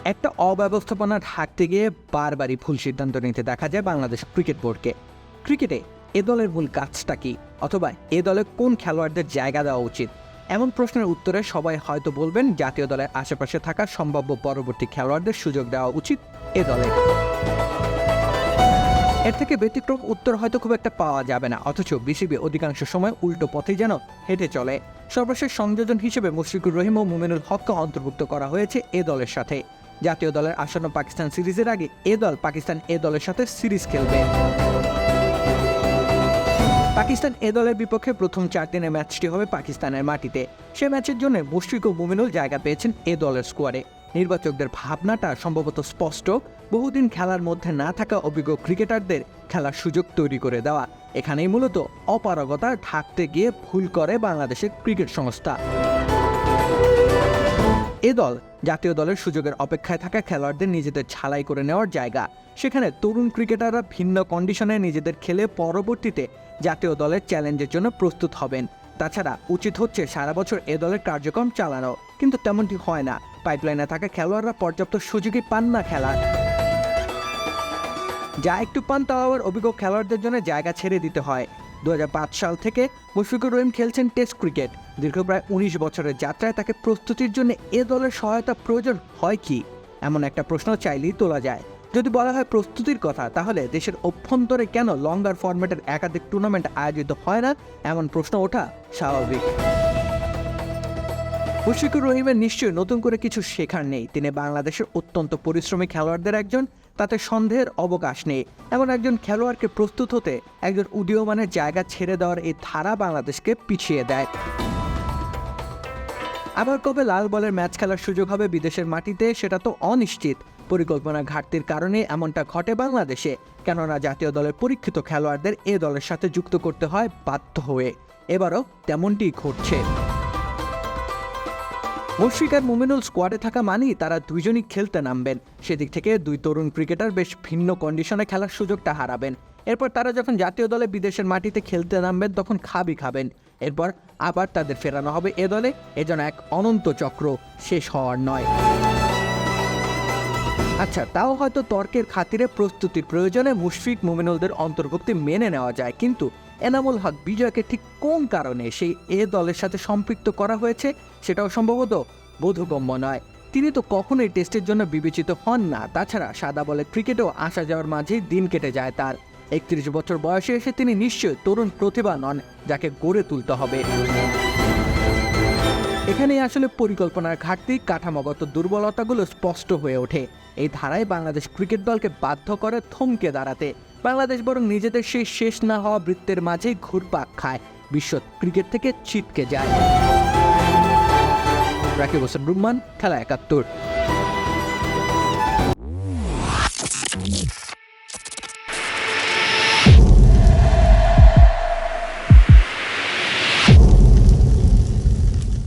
একটা অব্যবস্থাপনা থাকতে গিয়ে বারবারই ভুল সিদ্ধান্ত নিতে দেখা যায় বাংলাদেশ ক্রিকেট বোর্ডকে। ক্রিকেটে এ দলের মূল কাজটা কি, অথবা এ দলে কোন খেলোয়াড়দের জায়গা দেওয়া উচিত? এমন প্রশ্নের উত্তরে সবাই হয়তো বলবেন জাতীয় দলের আশেপাশে থাকা সম্ভাব্য পরবর্তী খেলোয়াড়দের সুযোগ দেওয়া উচিত এ দলে। এর থেকে ব্যতিক্রম উত্তর হয়তো খুব একটা পাওয়া যাবে না, অথচ বিসিবি অধিকাংশ সময় উল্টো পথেই যেন হেঁটে চলে। সর্বশেষ সংযোজন হিসেবে মুশফিকুর রহিম ও মুমিনুল হককে অন্তর্ভুক্ত করা হয়েছে এ দলের সাথে। জাতীয় দলের আসন্ন পাকিস্তান সিরিজের আগে এ দল পাকিস্তান এ দলের সাথে সিরিজ খেলবে। পাকিস্তান এ দলের বিপক্ষে প্রথম 4 দিনের ম্যাচটি হবে পাকিস্তানের মাটিতে। সে ম্যাচের জন্য মুশফিক ও মুমিনুল জায়গা পেয়েছেন এ দলের স্কোয়াডে। নির্বাচকদের ভাবনাটা সম্ভবত স্পষ্ট, বহুদিন খেলার মধ্যে না থাকা অভিজ্ঞ ক্রিকেটারদের খেলার সুযোগ তৈরি করে দেওয়া। এখানেই মূলত অপারগতা ঢাকতে গিয়ে ভুল করে বাংলাদেশের ক্রিকেট সংস্থা। এ দল জাতীয় দলের সুযোগের অপেক্ষায় থাকা খেলোয়াড়দের নিজেদের ঝালাই করে নেওয়ার জায়গা। সেখানে তরুণ ক্রিকেটাররা ভিন্ন কন্ডিশনে নিজেদের খেলে পরবর্তীতে জাতীয় দলের চ্যালেঞ্জের জন্য প্রস্তুত হবেন। তাছাড়া উচিত হচ্ছে সারা বছর এ দলের কার্যক্রম চালানো, কিন্তু তেমনটি হয় না। পাইপলাইনে থাকা খেলোয়াড়রা পর্যাপ্ত সুযোগই পান না খেলার। যা একটু পান তাও আবার অভিজ্ঞ খেলোয়াড়দের জন্য জায়গা ছেড়ে দিতে হয়। 2005 সাল থেকে মুশফিকুর রহিম খেলছেন টেস্ট ক্রিকেট। দীর্ঘ প্রায় 19 বছরের যাত্রায় তাকে প্রস্তুতির জন্য এ দলের সহায়তা প্রয়োজন হয় কি, এমন একটা প্রশ্ন চাইলেই তোলা যায়। যদি বলা হয় প্রস্তুতির কথা, তাহলে দেশের অভ্যন্তরে কেন লঙ্গার ফরম্যাটের একাধিক টুর্নামেন্ট আয়োজিত হয় না, এমন প্রশ্ন ওঠা স্বাভাবিক। মুশফিকুর রহিমের নিশ্চয়ই নতুন করে কিছু শেখার নেই। তিনি বাংলাদেশের অত্যন্ত পরিশ্রমী খেলোয়াড়দের একজন, তাতে সন্দেহের অবকাশ নেই। এমন একজন খেলোয়াড়কে প্রস্তুত হতে একজন উদীয়মানের জায়গা ছেড়ে দেওয়ার এই ধারা বাংলাদেশকে পিছিয়ে দেয়। আবার কবে লাল বলের ম্যাচ খেলার সুযোগ হবে বিদেশের মাটিতে, সেটা তো অনিশ্চিত। পরিকল্পনা ঘাটতির কারণে এমনটা ঘটে বাংলাদেশে, কেননা জাতীয় দলের পরীক্ষিত খেলোয়াড়দের এ দলের সাথে যুক্ত করতে হয় বাধ্য হয়ে। এবারও তেমনটিই ঘটছে। মুশফিক আর মুমিনুল স্কোয়াডে থাকা মানেই তারা দুইজনই খেলতে নামবেন। সেদিক থেকে দুই তরুণ ক্রিকেটার বেশ ভিন্ন কন্ডিশনে খেলার সুযোগটা হারাবেন। এরপর তারা যখন জাতীয় দলে বিদেশের মাটিতে খেলতে নামবেন তখন খাবেন। এরপর আবার তাদের ফেরানো হবে এ দলে। এজন্য এক অনন্ত চক্র, শেষ হওয়ার নয়। আচ্ছা, তাও হয়তো তর্কের খাতিরে প্রস্তুতির প্রয়োজনে মুশফিক মুমিনুলদের অন্তর্ভুক্তি মেনে নেওয়া যায়, কিন্তু এনামুল হক বিজয়কে ঠিক কোন কারণে সেই এ দলের সাথে সম্পৃক্ত করা হয়েছে সেটাও সম্ভবত বোধগম্য নয়। তিনি তো কখনোই টেস্টের জন্য বিবেচিত হন না। তাছাড়া সাদা বলে ক্রিকেটেও আসা যাওয়ার মাঝেই দিন কেটে যায় তার। 31 বছর বয়সে এসে তিনি নিশ্চয়ই তরুণ প্রতিভা নন, যাকে গড়ে তুলতে হবে। এখানেই আসলে পরিকল্পনার ঘাটতি, কাঠামোগত দুর্বলতাগুলো স্পষ্ট হয়ে ওঠে। এই ধারায় বাংলাদেশ ক্রিকেট দলকে বাধ্য করে থমকে দাঁড়াতে। বাংলাদেশ বরং নিজেদের সেই শেষ না হওয়া বৃত্তের মাঝেই ঘুরপাক খায়, বিশ্ব ক্রিকেট থেকে ছিটকে যায়। রাকিব হোসেন রুম্মান, খেলা 71।